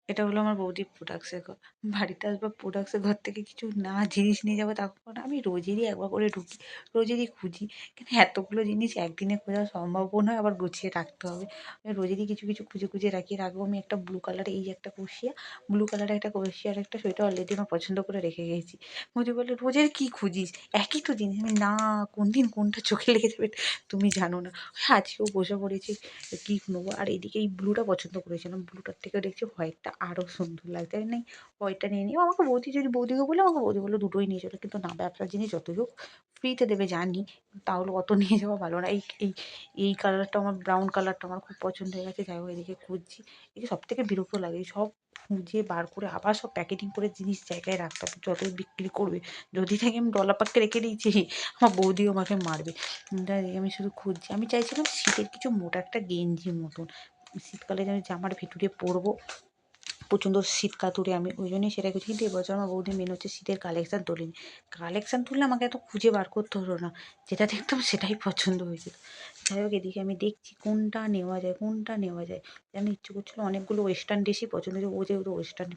এটা হলো আমার বৌদির প্রোডাক্টসের ঘর। বাড়িতে আসবো প্রোডাক্টসের ঘর থেকে কিছু না জিনিস নিয়ে যাবো তখন আমি রোজেরই একবার করে ঢুকি, রোজেরই খুঁজি। কিন্তু এতগুলো জিনিস একদিনে খোঁজা সম্ভবও নয়, আবার গুছিয়ে রাখতে হবে। আমি রোজেরই কিছু কিছু খুঁজে খুঁজে রাখবো। আমি একটা ব্লু কালারের এই যে একটা ক্রোশিয়া, ব্লু কালারের একটা ক্রোশিয়া আর একটা সোয়েটার অলরেডি আমার পছন্দ করে রেখে গেছি। বৌদি বলে, "রোজের কি খুঁজিস? একই তো জিনিস।" আমি, "না, কোন দিন কোনটা চোখে লেগে যাবে তুমি জানো না।" ওই আজকেও বসে পড়েছি কি নেবো। আর এদিকে এই ব্লুটা পছন্দ করেছিলাম, ব্লুটার থেকে দেখছি হোয়াইটটা আরও সুন্দর লাগছে। আমি, "নেই, হোয়াইটটা নিয়ে নিই।" আমাকে বৌদি যদি বৌদিকে বলে আমাকে বৌদি বললো দুটোই নিয়ে চলো, কিন্তু না, ব্যবসার জিনিস যতই হোক ফ্রিতে দেবে জানি, তাহলে অত নিয়ে যাওয়া ভালো না। এই কালারটা আমার, ব্রাউন কালারটা আমার খুব পছন্দ হয়ে গেছে। যাই হোক এদিকে খুঁজছি, এদিকে সব থেকে বিরক্ত লাগে সব খুঁজে বার করে আবার সব প্যাকেটিং করে জিনিস জায়গায় রাখতে হবে, যতই বিক্রি করবে। যদি থেকে আমি ডলা পাক্কে রেখে দিয়েছি, আমার বৌদিও আমাকে মারবে। তাই আমি শুধু খুঁজছি। আমি চাইছিলাম শীতের কিছু মোটা একটা গেঞ্জি মতন, শীতকালে আমি জামার ভিতরে পরবো, প্রচণ্ড শীত কাতুরে আমি, ওই জন্যই সেটা করছি। কিন্তু এবছর আমার বৌদি মেন হচ্ছে শীতের কালেকশান তোলেনি। কালেকশান তুললে আমাকে এত খুঁজে বার করতে হলো না, যেটা দেখতাম সেটাই পছন্দ হয়েছিল। যাই হোক এদিকে আমি দেখছি কোনটা নেওয়া যায়, কোনটা নেওয়া যায়। আমি ইচ্ছে করছিলো অনেকগুলো ওয়েস্টার্ন ড্রেসই পছন্দ হয়েছে, ও যেহেতু ওয়েস্টার্ন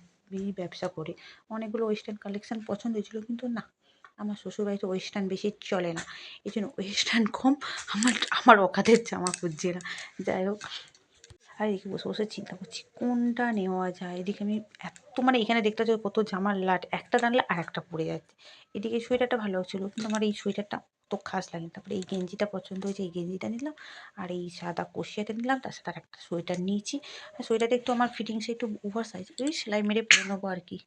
ব্যবসা করে, অনেকগুলো ওয়েস্টার্ন কালেকশান পছন্দ হয়েছিল, কিন্তু না, আমার শ্বশুরবাড়িতে ওয়েস্টার্ন বেশি চলে না, এই জন্য ওয়েস্টার্ন কম, আমার আমার অকাতের জামা খুঁজছে না। যাই হোক, আর এদিকে বসে বসে চিন্তা করছি কোনটা নেওয়া যায়। এদিকে আমি এত, মানে এখানে দেখতে পাচ্ছি কত জামার লাট, একটা টানলে আর একটা পড়ে যাচ্ছে। এদিকে সোয়েটারটা ভালো লাগছিলো, কিন্তু আমার এই সোয়েটারটা অত খাস লাগেনি। তারপরে এই গেঞ্জিটা পছন্দ হয়েছে, এই গেঞ্জিটা নিলাম। আর এই সাদা কষিয়াটা নিলাম, তার সাথে আর একটা সোয়েটার নিয়েছি। আর সোয়েটারটা একটু আমার ফিটিংসে একটু ওভার সাইজ, ওই সেলাই মেরে পরে নেবো আর কি।